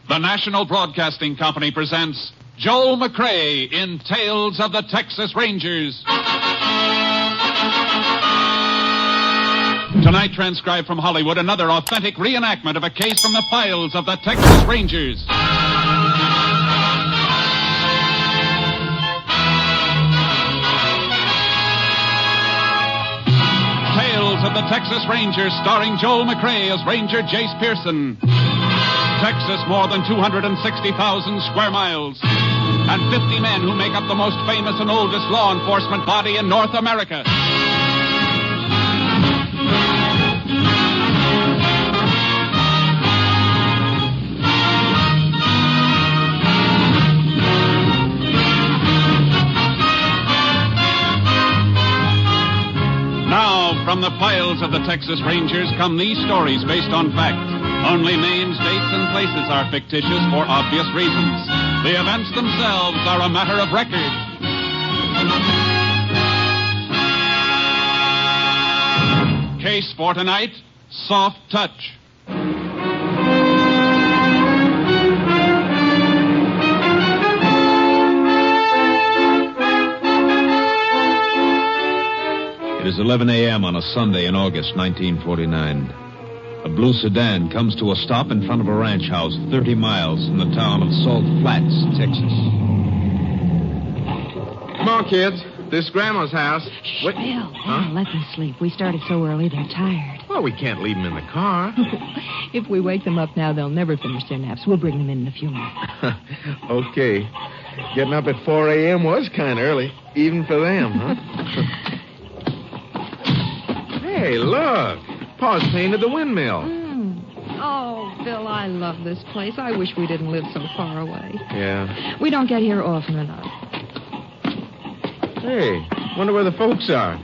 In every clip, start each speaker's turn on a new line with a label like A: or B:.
A: The National Broadcasting Company presents Joel McCrea in Tales of the Texas Rangers. Tonight, transcribed from Hollywood, another authentic reenactment of a case from the files of the Texas Rangers. Tales of the Texas Rangers, starring Joel McCrea as Ranger Jace Pearson. Texas, more than 260,000 square miles. And 50 men who make up the most famous and oldest law enforcement body in North America. Now, from the files of the Texas Rangers come these stories based on fact. Only names, dates, and places are fictitious for obvious reasons. The events themselves are a matter of record. Case for tonight, Soft Touch.
B: It is 11 a.m. on a Sunday in August 1949. A blue sedan comes to a stop in front of a ranch house 30 miles from the town of Salt Flats, Texas.
C: Come on, kids. This is Grandma's house.
D: Shh, Bill. Let them sleep. We started so early, they're tired.
C: Well, we can't leave them in the car.
D: If we wake them up now, they'll never finish their naps. We'll bring them in a few minutes.
C: Okay. Getting up at 4 a.m. was kind of early, even for them, huh? Hey, look. Pa's painted the windmill.
D: Oh, Bill, I love this place. I wish we didn't live so far away.
C: Yeah.
D: We don't get here often enough.
C: Hey, wonder where the folks are.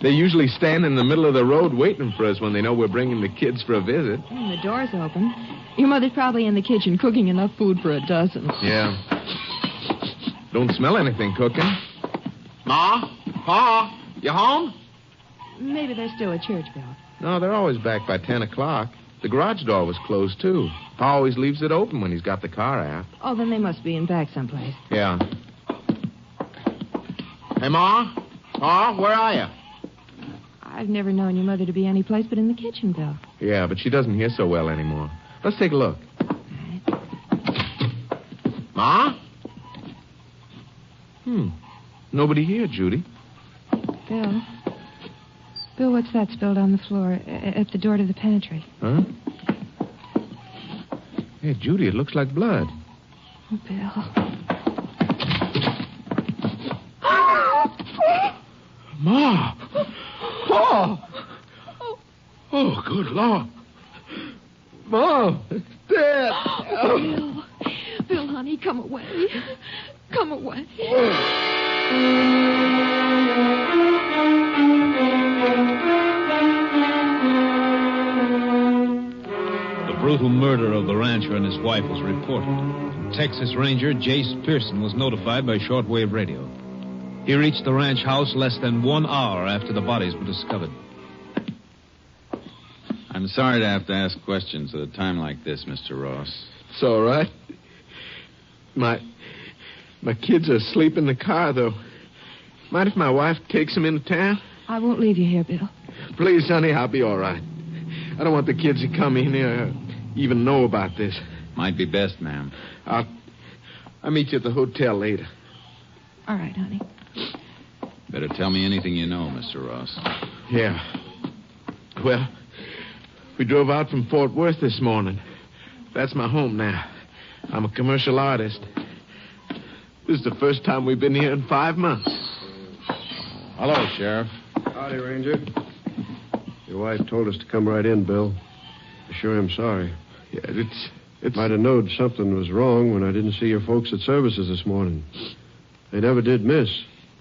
C: They usually stand in the middle of the road waiting for us when they know we're bringing the kids for a visit.
D: The door's open. Your mother's probably in the kitchen cooking enough food for a dozen.
C: Yeah. Don't smell anything cooking. Ma? Pa? You home?
D: Maybe they're still at church, Bill.
C: No, they're always back by 10 o'clock. The garage door was closed, too. Pa always leaves it open when he's got the car out.
D: Oh, then they must be in back someplace.
C: Yeah. Hey, Ma? Pa, where are you?
D: I've never known your mother to be any place but in the kitchen, Bill.
C: Yeah, but she doesn't hear so well anymore. Let's take a look.
D: All right.
C: Ma? Nobody here, Judy.
D: Bill, what's that spilled on the floor at the door to the pantry?
C: Huh? Hey, Judy, it looks like blood.
D: Oh, Bill.
C: Ma! Pa! Oh, good Lord. Mom, it's dead.
D: Oh, Bill, honey, come away. Come away.
B: The brutal murder of the rancher and his wife was reported. Texas Ranger Jace Pearson was notified by shortwave radio. He reached the ranch house less than 1 hour after the bodies were discovered.
E: I'm sorry to have to ask questions at a time like this, Mr. Ross.
C: It's all right. My kids are asleep in the car, though. Mind if my wife takes them into town?
D: I won't leave you here, Bill.
C: Please, honey, I'll be all right. I don't want the kids to come in here or even know about this.
E: Might be best, ma'am.
C: I'll meet you at the hotel later.
D: All right, honey.
E: Better tell me anything you know, Mr. Ross.
C: Yeah. Well, we drove out from Fort Worth this morning. That's my home now. I'm a commercial artist. This is the first time we've been here in 5 months.
E: Hello, Sheriff.
F: Howdy, Ranger. Your wife told us to come right in, Bill. I sure am sorry.
C: Yeah, it's...
F: Might have known something was wrong when I didn't see your folks at services this morning. They never did miss.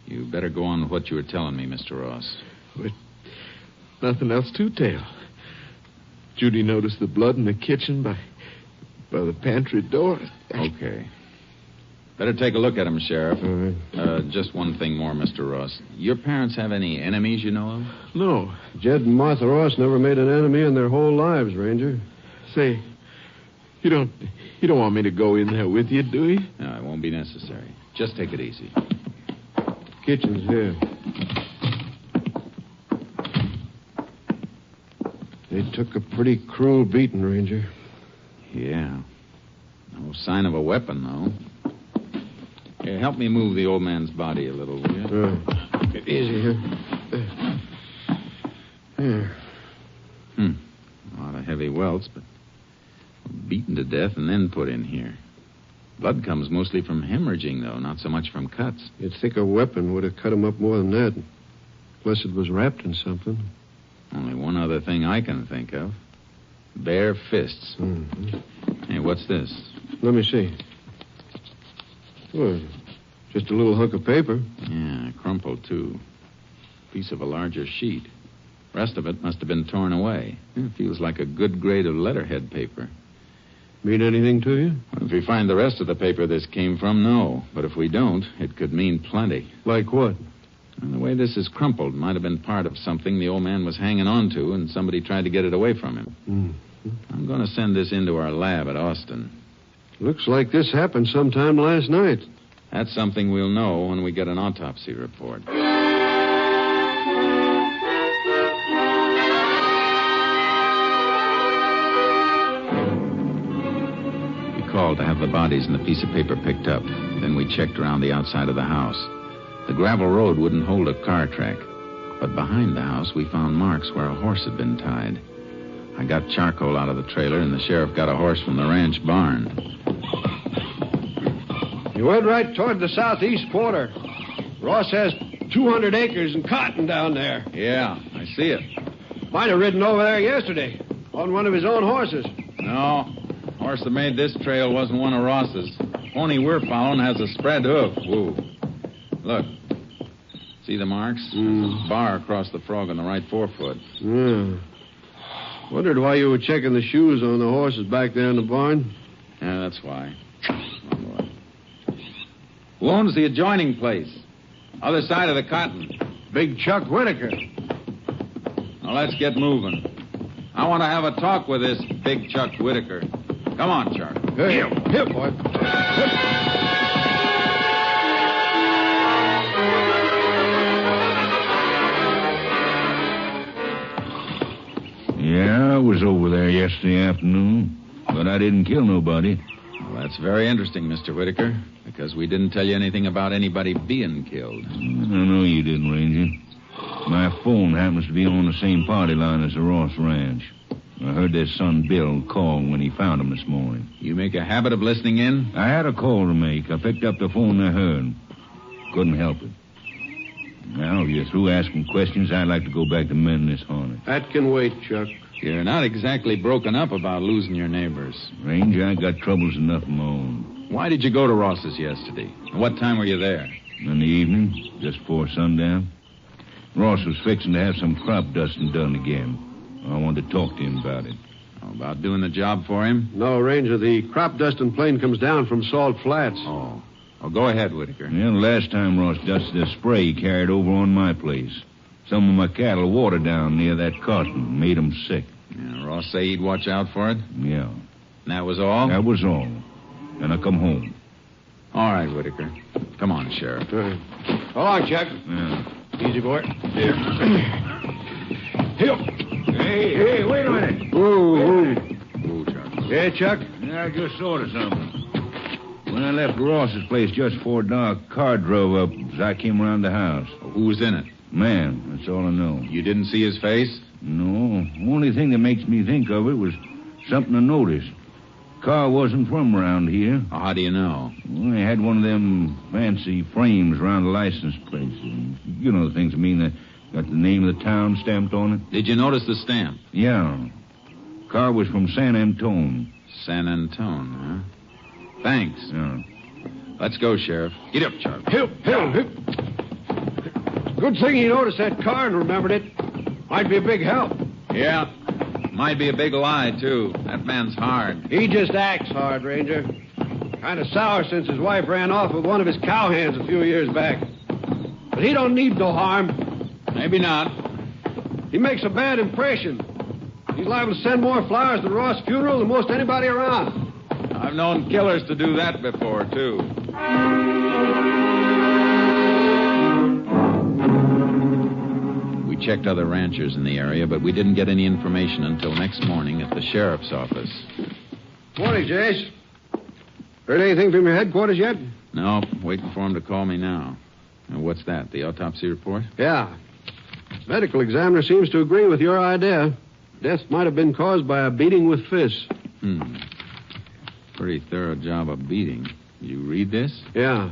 E: You better go on with what you were telling me, Mr. Ross.
C: With nothing else to tell. Judy noticed the blood in the kitchen by the pantry door.
E: Okay. Better take a look at him, Sheriff.
F: All right.
E: Just one thing more, Mr. Ross. Your parents have any enemies you know of?
C: No.
F: Jed and Martha Ross never made an enemy in their whole lives, Ranger.
C: Say, You don't want me to go in there with you, do you?
E: No, it won't be necessary. Just take it easy.
F: Kitchen's here. They took a pretty cruel beating, Ranger.
E: Yeah. No sign of a weapon, though. Here, help me move the old man's body a little, will you?
F: Get easy here. Here.
E: A lot of heavy welts, but beaten to death and then put in here. Blood comes mostly from hemorrhaging, though, not so much from cuts.
F: You'd think a weapon would have cut him up more than that. Unless it was wrapped in something.
E: Only one other thing I can think of. Bare fists.
F: Mm-hmm.
E: Hey, what's this?
F: Let me see. Well, just a little hunk of paper.
E: Yeah, crumpled, too. Piece of a larger sheet. Rest of it must have been torn away. It feels like a good grade of letterhead paper.
F: Mean anything to you?
E: Well, if we find the rest of the paper this came from, no. But if we don't, it could mean plenty.
F: Like what?
E: And the way this is crumpled might have been part of something the old man was hanging on to, and somebody tried to get it away from him.
F: Mm-hmm.
E: I'm going to send this into our lab at Austin.
F: Looks like this happened sometime last night.
E: That's something we'll know when we get an autopsy report. Called to have the bodies and the piece of paper picked up. Then we checked around the outside of the house. The gravel road wouldn't hold a car track. But behind the house, we found marks where a horse had been tied. I got charcoal out of the trailer, and the sheriff got a horse from the ranch barn.
F: You went right toward the southeast quarter. Ross has 200 acres and cotton down there.
E: Yeah, I see it.
F: Might have ridden over there yesterday on one of his own horses.
E: No. Horse that made this trail wasn't one of Ross's. Pony we're following has a spread hoof. Whoa. Look. See the marks? There's a bar across the frog on the right forefoot.
F: Yeah. Wondered why you were checking the shoes on the horses back there in the barn.
E: Yeah, that's why. Oh, boy. Who owns the adjoining place? Other side of the cotton.
F: Big Chuck Whitaker.
E: Now, let's get moving. I want to have a talk with this Big Chuck Whitaker. Come on, Charky.
F: Here, boy.
G: Yeah, I was over there yesterday afternoon, but I didn't kill nobody.
E: Well, that's very interesting, Mr. Whitaker, because we didn't tell you anything about anybody being killed.
G: I know you didn't, Ranger. My phone happens to be on the same party line as the Ross Ranch. I heard their son Bill call when he found him this morning.
E: You make a habit of listening in?
G: I had a call to make. I picked up the phone I heard. Couldn't help it. Now, if you're through asking questions, I'd like to go back to mending this harness.
F: That can wait, Chuck.
E: You're not exactly broken up about losing your neighbors.
G: Ranger, I got troubles enough of my own.
E: Why did you go to Ross's yesterday? What time were you there?
G: In the evening, just before sundown. Ross was fixing to have some crop dusting done again. I wanted to talk to him about it.
E: Oh, about doing the job for him?
F: No, Ranger, the crop dusting plane comes down from Salt Flats.
E: Oh, go ahead, Whitaker.
G: Yeah, the last time Ross dusted a spray he carried over on my place. Some of my cattle watered down near that cotton. Made them sick.
E: Yeah, Ross say he'd watch out for it?
G: Yeah.
E: And that was all?
G: That was all. And I come home.
E: All right, Whitaker. Come on, Sheriff.
F: Go on, Chuck.
G: Yeah.
F: Easy, boy. Here. Here.
G: Hey, wait a minute.
E: Ooh, Chuck.
F: Yeah, Chuck?
G: Yeah, I just thought of something. When I left Ross's place just before dark, a car drove up as I came around the house.
E: Who was in it?
G: Man, that's all I know.
E: You didn't see his face?
G: No. Only thing that makes me think of it was something I noticed. Car wasn't from around here.
E: Oh, how do you know?
G: Well, they had one of them fancy frames around the license plate. You know the things I mean. That got the name of the town stamped on it.
E: Did you notice the stamp?
G: Yeah. Car was from San Antone.
E: San Antone, huh? Thanks.
G: Yeah.
E: Let's go, Sheriff. Get up, Charlie.
F: Hip. Good thing he noticed that car and remembered it. Might be a big help.
E: Yeah. Might be a big lie, too. That man's hard.
F: He just acts hard, Ranger. Kind of sour since his wife ran off with one of his cowhands a few years back. But he don't need no harm.
E: Maybe not.
F: He makes a bad impression. He's liable to send more flowers to Ross' funeral than most anybody around.
E: I've known killers to do that before, too. We checked other ranchers in the area, but we didn't get any information until next morning at the sheriff's office.
F: Morning, Jace. Heard anything from your headquarters yet?
E: No, waiting for him to call me now. Now, what's that, the autopsy report?
F: Yeah. Medical examiner seems to agree with your idea. Death might have been caused by a beating with fists.
E: Pretty thorough job of beating. You read this?
F: Yeah.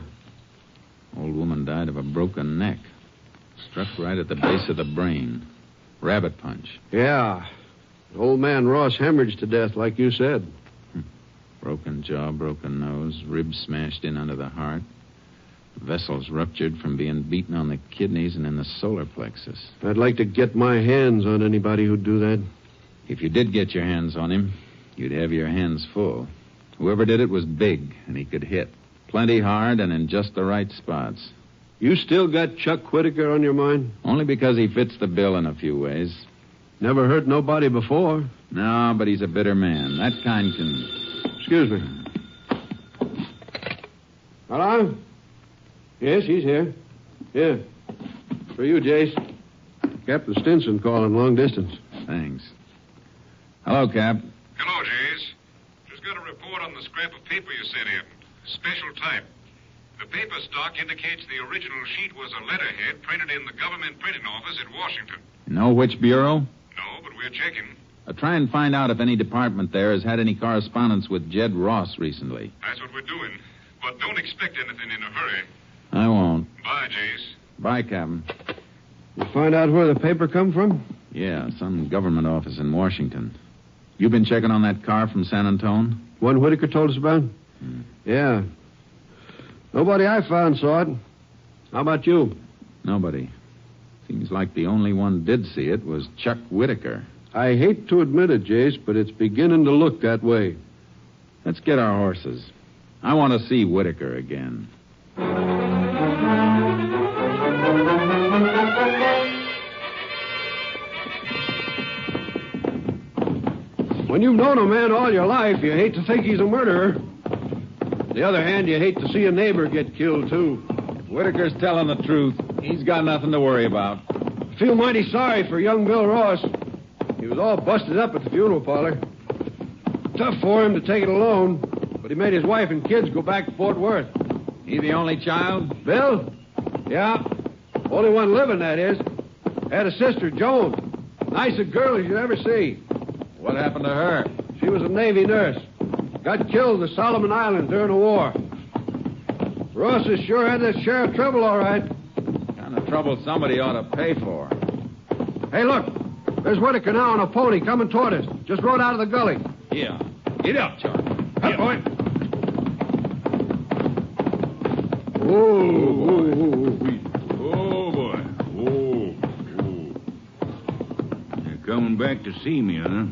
E: Old woman died of a broken neck. Struck right at the base of the brain. Rabbit punch.
F: Yeah. Old man Ross hemorrhaged to death, like you said.
E: Broken jaw, broken nose, ribs smashed in under the heart. Vessels ruptured from being beaten on the kidneys and in the solar plexus.
F: I'd like to get my hands on anybody who'd do that.
E: If you did get your hands on him, you'd have your hands full. Whoever did it was big, and he could hit. Plenty hard and in just the right spots.
F: You still got Chuck Whitaker on your mind?
E: Only because he fits the bill in a few ways.
F: Never hurt nobody before.
E: No, but he's a bitter man. That kind can...
F: Excuse me. Hello? Yes, he's here. Yeah. For you, Jace. Captain Stinson calling long distance.
E: Thanks. Hello, Cap.
H: Hello, Jace. Just got a report on the scrap of paper you sent in. Special type. The paper stock indicates the original sheet was a letterhead printed in the government printing office at Washington.
E: You know which bureau?
H: No, but we're checking.
E: Try and find out if any department there has had any correspondence with Jed Ross recently.
H: That's what we're doing. But don't expect anything in a hurry.
E: I won't.
H: Bye, Jace.
E: Bye, Captain.
F: You find out where the paper come from?
E: Yeah, some government office in Washington. You been checking on that car from San Antone?
F: One Whitaker told us about? Yeah. Nobody I found saw it. How about you?
E: Nobody. Seems like the only one did see it was Chuck Whitaker.
F: I hate to admit it, Jace, but it's beginning to look that way.
E: Let's get our horses. I want to see Whitaker again.
F: When you've known a man all your life, you hate to think he's a murderer. On the other hand, you hate to see a neighbor get killed, too.
E: Whitaker's telling the truth. He's got nothing to worry about.
F: I feel mighty sorry for young Bill Ross. He was all busted up at the funeral parlor. Tough for him to take it alone, but he made his wife and kids go back to Fort Worth.
E: He the only child?
F: Bill? Yeah. Only one living, that is. Had a sister, Joan. Nice a girl as you'd ever see.
E: What happened to her?
F: She was a Navy nurse. Got killed in the Solomon Islands during the war. Ross has sure had that sheriff trouble, all right.
E: Kind of trouble somebody ought to pay for.
F: Hey, look. There's Whitaker now on a pony coming toward us. Just rode out of the gully.
E: Yeah. Get up, Charky.
F: Up, boy. Oh,
G: boy. You're coming back to see me, huh?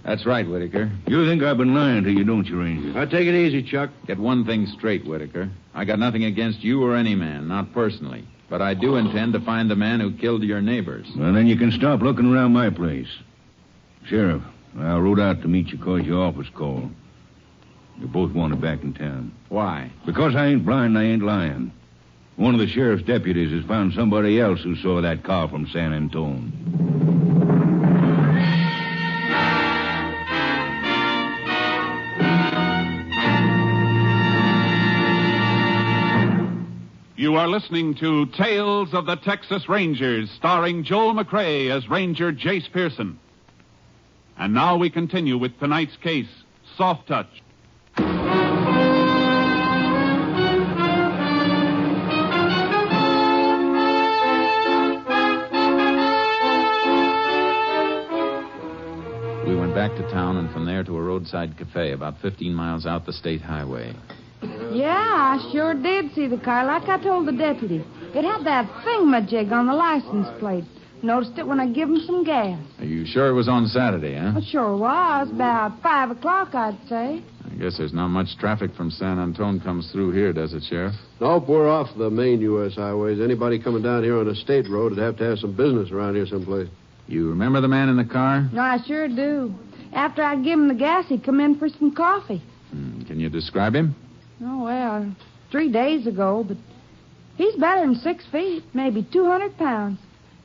E: That's right, Whitaker.
G: You think I've been lying to you, don't you, Ranger?
F: Now, take it easy, Chuck.
E: Get one thing straight, Whitaker. I got nothing against you or any man, not personally. But I do intend to find the man who killed your neighbors.
G: Well, then you can stop looking around my place. Sheriff, I rode out to meet you because your office called. You both wanted back in town.
E: Why?
G: Because I ain't blind and I ain't lying. One of the sheriff's deputies has found somebody else who saw that car from San Antone.
A: You are listening to Tales of the Texas Rangers, starring Joel McCrea as Ranger Jace Pearson. And now we continue with tonight's case, Soft Touch.
E: We went back to town and from there to a roadside cafe about 15 miles out the state highway.
I: Yeah, I sure did see the car, like I told the deputy. It had that thingamajig on the license plate. Noticed it when I give him some gas.
E: Are you sure it was on Saturday, huh?
I: It sure was. About 5 o'clock, I'd say.
E: I guess there's not much traffic from San Antone comes through here, does it, Sheriff?
F: Nope, we're off the main U.S. highways. Anybody coming down here on a state road would have to have some business around here someplace.
E: You remember the man in the car?
I: No, I sure do. After I give him the gas, he'd come in for some coffee.
E: Can you describe him?
I: Oh, well, 3 days ago, but he's better than 6 feet, maybe 200 pounds.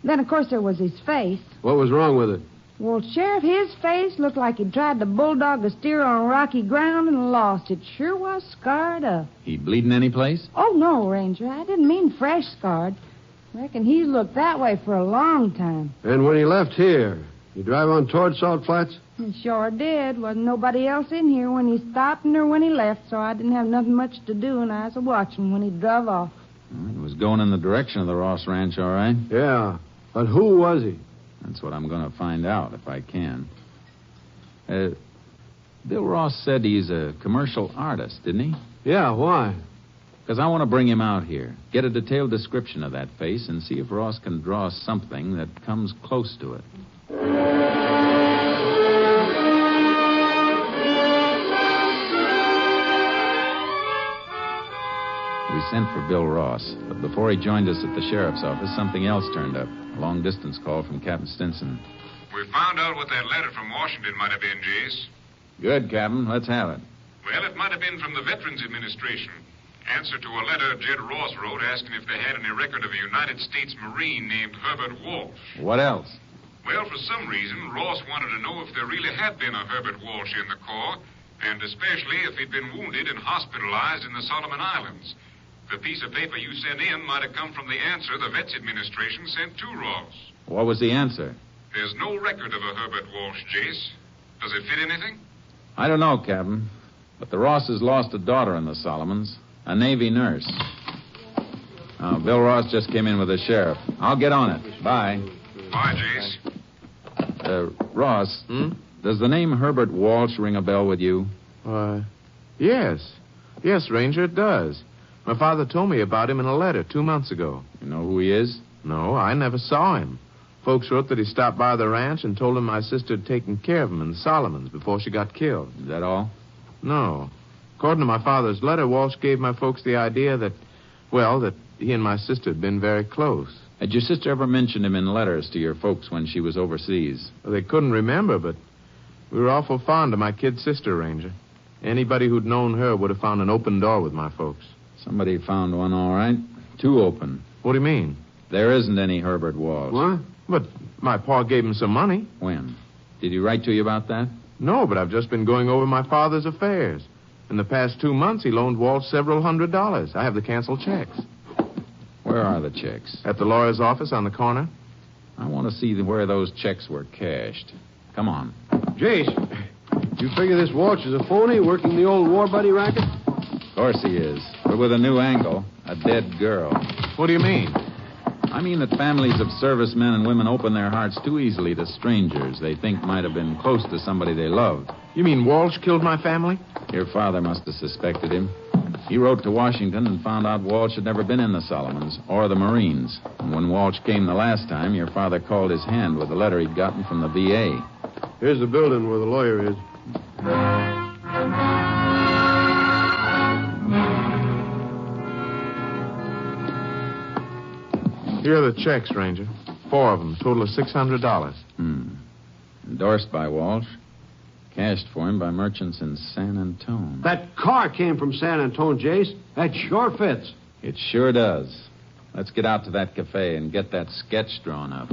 I: Then, of course, there was his face.
F: What was wrong with it?
I: Well, Sheriff, his face looked like he tried to bulldog a steer on rocky ground and lost. It sure was scarred up.
E: He bleeding any place?
I: Oh, no, Ranger. I didn't mean fresh scarred. Reckon he's looked that way for a long time.
F: And when he left here, you drive on toward Salt Flats?
I: He sure did. Wasn't nobody else in here when he stopped or when he left, so I didn't have nothing much to do, and I was watching when he drove off.
E: He was going in the direction of the Ross Ranch, all right.
F: Yeah. But who was he?
E: That's what I'm going to find out, if I can. Bill Ross said he's a commercial artist, didn't he?
F: Yeah, why?
E: Because I want to bring him out here, get a detailed description of that face, and see if Ross can draw something that comes close to it. We sent for Bill Ross, but before he joined us at the sheriff's office, something else turned up. A long-distance call from Captain Stinson.
H: We found out what that letter from Washington might have been, Jace.
E: Good, Captain. Let's have it.
H: Well, it might have been from the Veterans Administration. Answer to a letter Jed Ross wrote asking if they had any record of a United States Marine named Herbert Walsh.
E: What else?
H: Well, for some reason, Ross wanted to know if there really had been a Herbert Walsh in the Corps, and especially if he'd been wounded and hospitalized in the Solomon Islands. The piece of paper you sent in might have come from the answer the Vets Administration sent to Ross.
E: What was the answer?
H: There's no record of a Herbert Walsh, Jace. Does it fit anything?
E: I don't know, Captain. But the Rosses lost a daughter in the Solomons, a Navy nurse. Oh, Bill Ross just came in with the sheriff. I'll get on it. Bye.
H: Bye, Jace.
E: Ross, does the name Herbert Walsh ring a bell with you?
C: Yes. Yes, Ranger, it does. My father told me about him in a letter 2 months ago.
E: You know who he is?
C: No, I never saw him. Folks wrote that he stopped by the ranch and told him my sister had taken care of him in the Solomons before she got killed.
E: Is that all?
C: No. According to my father's letter, Walsh gave my folks the idea that he and my sister had been very close.
E: Had your sister ever mentioned him in letters to your folks when she was overseas?
C: Well, they couldn't remember, but we were awful fond of my kid sister, Ranger. Anybody who'd known her would have found an open door with my folks.
E: Somebody found one, all right. 2 open.
C: What do you mean?
E: There isn't any Herbert Walsh.
C: What? But my pa gave him some money.
E: When? Did he write to you about that?
C: No, but I've just been going over my father's affairs. In the past 2 months, he loaned Walsh several $100s. I have the canceled checks.
E: Where are the checks?
C: At the lawyer's office on the corner.
E: I want to see where those checks were cashed. Come on.
F: Jace, you figure this Walsh is a phony working the old war buddy racket?
E: Of course he is. But with a new angle. A dead girl.
C: What do you mean?
E: I mean that families of servicemen and women open their hearts too easily to strangers they think might have been close to somebody they loved.
C: You mean Walsh killed my family?
E: Your father must have suspected him. He wrote to Washington and found out Walsh had never been in the Solomons or the Marines. And when Walsh came the last time, your father called his hand with a letter he'd gotten from the VA.
F: Here's the building where the lawyer is.
C: Here are the checks, Ranger. 4 of them, total of $600.
E: Endorsed by Walsh. Cashed for him by merchants in San Antone.
F: That car came from San Antone, Jace. That sure fits.
E: It sure does. Let's get out to that cafe and get that sketch drawn up.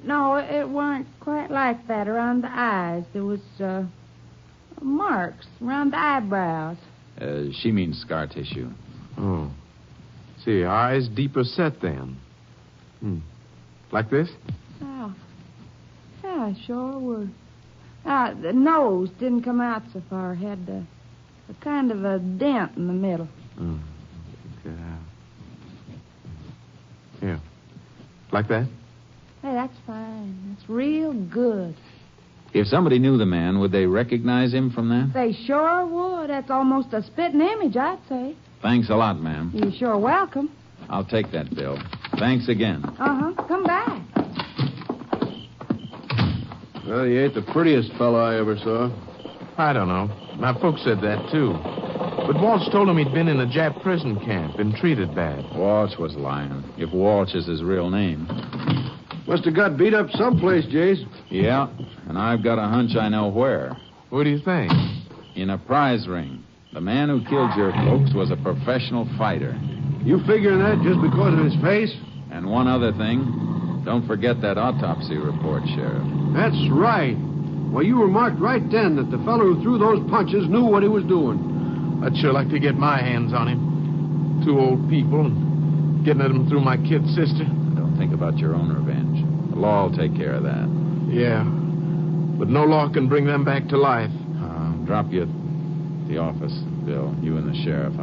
I: No, it weren't quite like that around the eyes. There was marks around the eyebrows.
E: She means scar tissue.
C: Oh. See, eyes deeper set then. Like this?
I: Oh. Yeah, sure were. The nose didn't come out so far. Had a kind of a dent in the middle.
C: Here. Like that?
I: Hey, that's fine. That's real good.
E: If somebody knew the man, would they recognize him from that?
I: They sure would. That's almost a spitting image, I'd say.
E: Thanks a lot, ma'am.
I: You're sure welcome.
E: I'll take that bill. Thanks again.
I: Come back.
F: Well, he ain't the prettiest fellow I ever saw.
C: I don't know. My folks said that, too. But Walsh told him he'd been in a Jap prison camp, been treated bad.
E: Walsh was lying, if Walsh is his real name.
F: Must have got beat up someplace, Jace.
E: Yeah, and I've got a hunch I know where.
C: What do you think?
E: In a prize ring. The man who killed your folks was a professional fighter.
F: You figuring that just because of his face?
E: And one other thing. Don't forget that autopsy report, Sheriff.
F: That's right. Well, you remarked right then that the fellow who threw those punches knew what he was doing.
C: I'd sure like to get my hands on him. 2 old people and getting at him through my kid sister.
E: Don't think about your own revenge. The law will take care of that.
C: Yeah. But no law can bring them back to life.
E: I'll drop you at the office, Bill. You and the sheriff.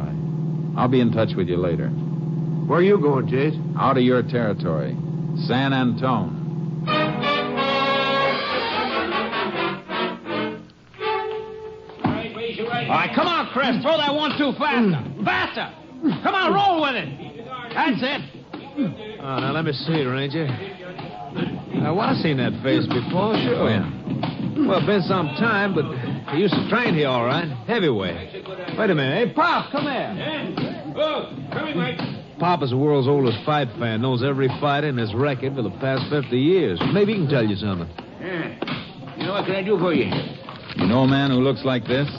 E: I'll be in touch with you later.
F: Where are you going, Jace?
E: Out of your territory. San Antone.
J: All right, come on, Chris. Throw that 1-2 faster. Faster. Come on, roll with it. That's it.
B: Oh, now, let me see it, Ranger. Well, I've seen that face before, sure. Well, it's been some time, but he used to train here, all right. Heavyweight. Wait a minute. Hey, Pop, come here.
J: Oh, come here, Mike.
B: Pop is the world's oldest fight fan, knows every fighter in his record for the past 50 years. Maybe he can tell you something.
J: Yeah. You know, what can I do for you?
E: You know a man who looks like this?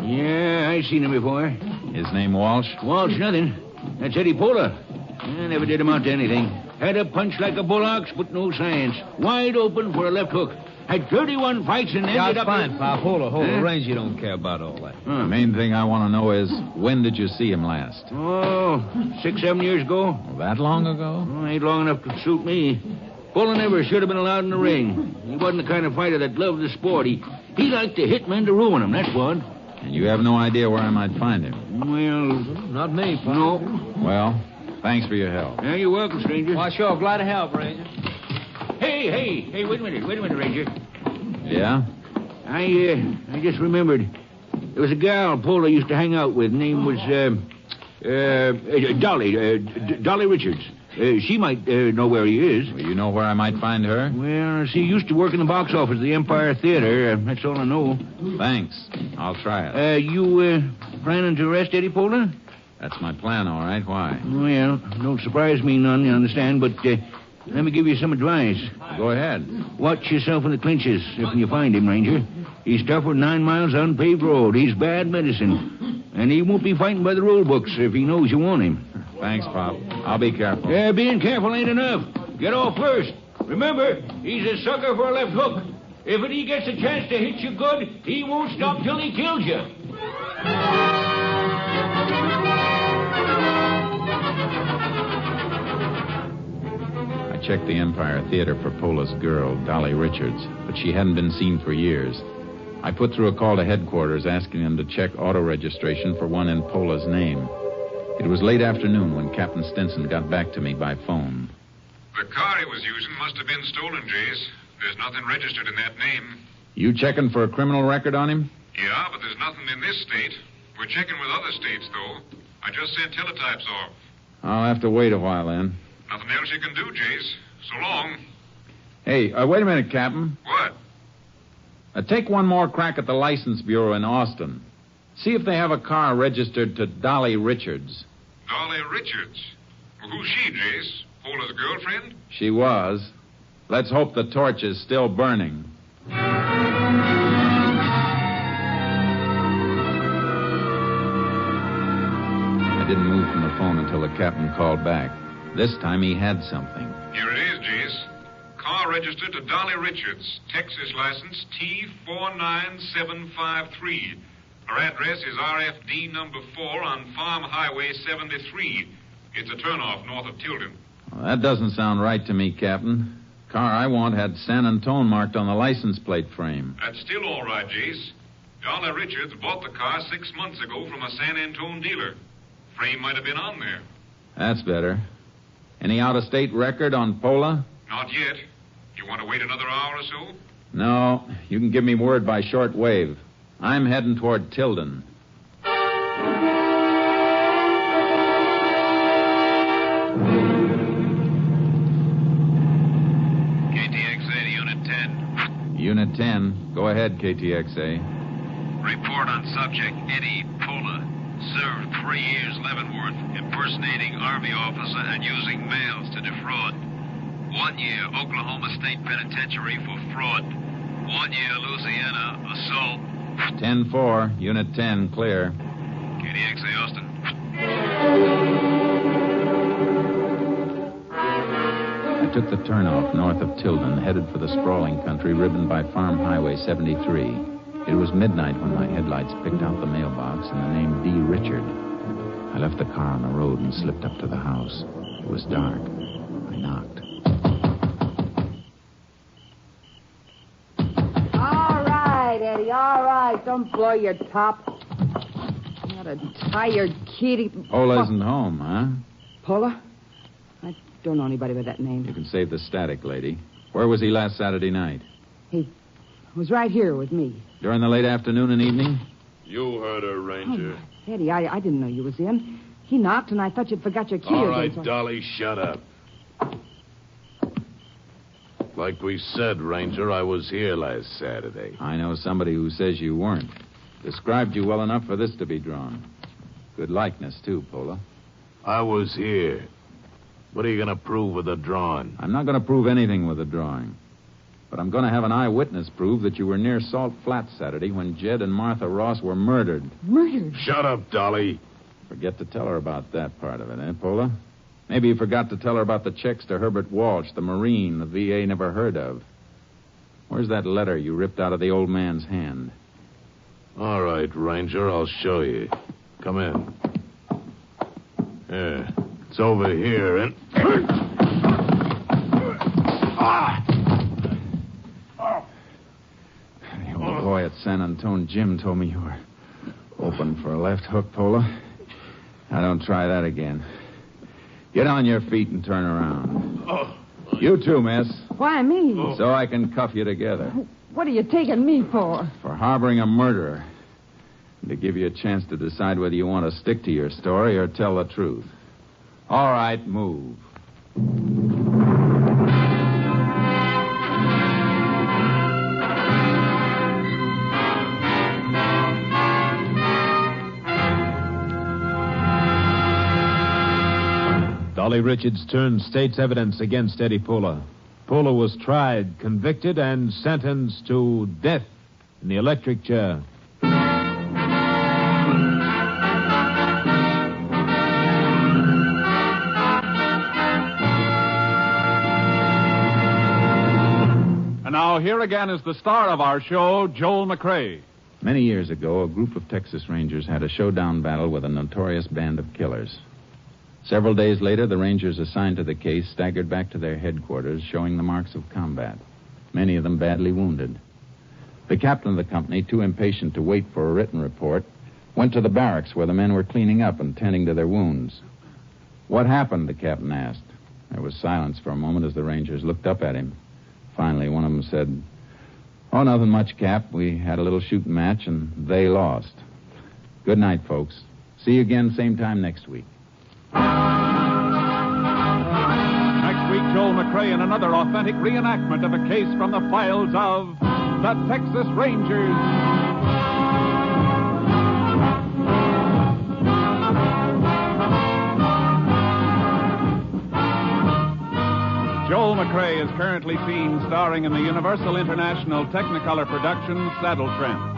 J: Yeah, I've seen him before.
E: His name Walsh?
J: Walsh, nothing. That's Eddie Pola. I never did amount to anything. Had a punch like a bull ox, but no science. Wide open for a left hook. Had 31 fights and ended up...
B: fine, Pop. Hold on. Range, you don't care about all that.
E: The main thing I want to know is, when did you see him last?
J: Oh, 6-7 years ago.
E: Well, that long ago?
J: Oh, ain't long enough to suit me. Pola never should have been allowed in the ring. He wasn't the kind of fighter that loved the sport. He liked to hit men to ruin them, that's what.
E: And you have no idea where I might find him?
J: Well...
B: Not me, Pop.
J: No.
E: Well, thanks for your help.
J: Yeah, you're welcome, stranger.
B: Well, sure. Glad to help, Ranger.
J: Hey, wait a minute, Ranger.
E: Yeah?
J: I just remembered. There was a gal Pola used to hang out with. Name was, Dolly Richards. She might know where he is.
E: Well, you know where I might find her?
J: Well, she used to work in the box office of the Empire Theater. That's all I know.
E: Thanks. I'll try it.
J: You planning to arrest Eddie Pola?
E: That's my plan, all right. Why?
J: Well, don't surprise me none, you understand, but let me give you some advice.
E: Go ahead.
J: Watch yourself in the clinches if you find him, Ranger. He's tougher than 9 miles on paved road. He's bad medicine. And he won't be fighting by the rule books if he knows you want him.
E: Thanks, Pop. I'll be careful.
J: Yeah, being careful ain't enough. Get off first. Remember, he's a sucker for a left hook. If he gets a chance to hit you good, he won't stop till he kills you.
E: I checked the Empire Theater for Pola's girl, Dolly Richards, but she hadn't been seen for years. I put through a call to headquarters asking them to check auto registration for one in Pola's name. It was late afternoon when Captain Stinson got back to me by phone.
H: The car he was using must have been stolen, Jace. There's nothing registered in that name.
E: You checking for a criminal record on him?
H: Yeah, but there's nothing in this state. We're checking with other states, though. I just sent teletypes off.
E: I'll have to wait a while then.
H: Nothing else you can do, Jace. So long.
E: Hey, wait a minute, Captain.
H: What?
E: Take one more crack at the License Bureau in Austin. See if they have a car registered to Dolly Richards.
H: Dolly Richards? Well, who's she, Jace? Pola's girlfriend?
E: She was. Let's hope the torch is still burning. I didn't move from the phone until the captain called back. This time he had something.
H: Here it is, Jace. Car registered to Dolly Richards. Texas license T49753. Her address is RFD number 4 on Farm Highway 73. It's a turnoff north of Tilden.
E: Well, that doesn't sound right to me, Captain. Car I want had San Antone marked on the license plate frame.
H: That's still all right, Jace. Dolly Richards bought the car 6 months ago from a San Antone dealer. Frame might have been on there.
E: That's better. Any out-of-state record on Pola?
H: Not yet. You want to wait another hour or so?
E: No. You can give me word by short wave. I'm heading toward Tilden.
K: KTXA to Unit 10.
E: Unit 10. Go ahead, KTXA.
K: Report on subject Eddie Pola. Served 3 years Leavenworth, impersonating Army officer and using mails to defraud. 1 year Oklahoma State Penitentiary for fraud. 1 year Louisiana assault.
E: 10-4, Unit 10, clear.
K: KDXA Austin.
E: I took the turnoff north of Tilden, headed for the sprawling country ribboned by Farm Highway 73. It was midnight when my headlights picked out the mailbox and the name D. Richard. I left the car on the road and slipped up to the house. It was dark. I knocked.
I: All right, Eddie, all right. Don't blow your top. Not a tired kitty.
E: Pola isn't home, huh?
I: Pola? I don't know anybody with that name.
E: You can save the static, lady. Where was he last Saturday night?
I: He was right here with me.
E: During the late afternoon and evening?
L: You heard her, Ranger.
I: Oh, Eddie, I didn't know you was in. He knocked, and I thought you'd forgot your key.
L: All right, Dolly, shut up. Like we said, Ranger, I was here last Saturday.
E: I know somebody who says you weren't. Described you well enough for this to be drawn. Good likeness, too, Pola.
L: I was here. What are you going to prove with the drawing?
E: I'm not going to prove anything with the drawing. But I'm going to have an eyewitness prove that you were near Salt Flat Saturday when Jed and Martha Ross were murdered.
I: Murdered?
L: Shut up, Dolly.
E: Forget to tell her about that part of it, eh, Pola? Maybe you forgot to tell her about the checks to Herbert Walsh, the Marine the VA never heard of. Where's that letter you ripped out of the old man's hand?
L: All right, Ranger, I'll show you. Come in. Yeah, it's over here, and...
E: The old boy at San Antone Jim told me you were open for a left hook, Pola. Now, don't try that again. Get on your feet and turn around. You too, miss.
I: Why me?
E: So I can cuff you together.
I: What are you taking me for?
E: For harboring a murderer. And to give you a chance to decide whether you want to stick to your story or tell the truth. All right, move.
B: Dolly Richards turned state's evidence against Eddie Pola. Pola was tried, convicted, and sentenced to death in the electric chair.
A: And now here again is the star of our show, Joel McCrea.
E: Many years ago, a group of Texas Rangers had a showdown battle with a notorious band of killers. Several days later, the Rangers assigned to the case staggered back to their headquarters, showing the marks of combat, many of them badly wounded. The captain of the company, too impatient to wait for a written report, went to the barracks where the men were cleaning up and tending to their wounds. What happened, the captain asked. There was silence for a moment as the Rangers looked up at him. Finally, one of them said, "Oh, nothing much, Cap. We had a little shooting match, and they lost. Good night, folks. See you again same time next week."
A: Next week, Joel McCrea in another authentic reenactment of a case from the files of the Texas Rangers. Joel McCrea is currently seen starring in the Universal International Technicolor production Saddle Tramp.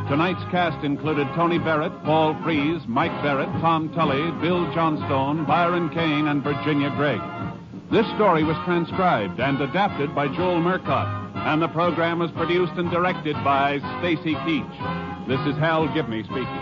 A: Tonight's cast included Tony Barrett, Paul Freese, Mike Barrett, Tom Tully, Bill Johnstone, Byron Kane, and Virginia Gregg. This story was transcribed and adapted by Joel Murcott, and the program was produced and directed by Stacy Keach. This is Hal Gibney speaking.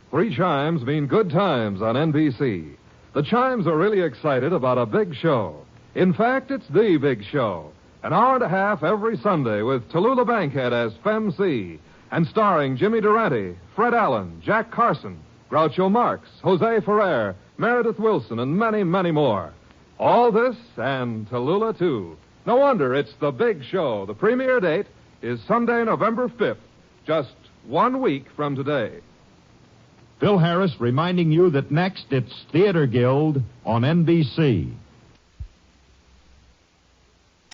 M: Three chimes mean good times on NBC. The chimes are really excited about a big show. In fact, it's the big show. An hour and a half every Sunday with Tallulah Bankhead as Fem C, and starring Jimmy Durante, Fred Allen, Jack Carson, Groucho Marx, Jose Ferrer, Meredith Wilson, and many, many more. All this and Tallulah, too. No wonder it's the big show. The premiere date is Sunday, November 5th, just 1 week from today.
N: Phil Harris reminding you that next it's Theater Guild on NBC.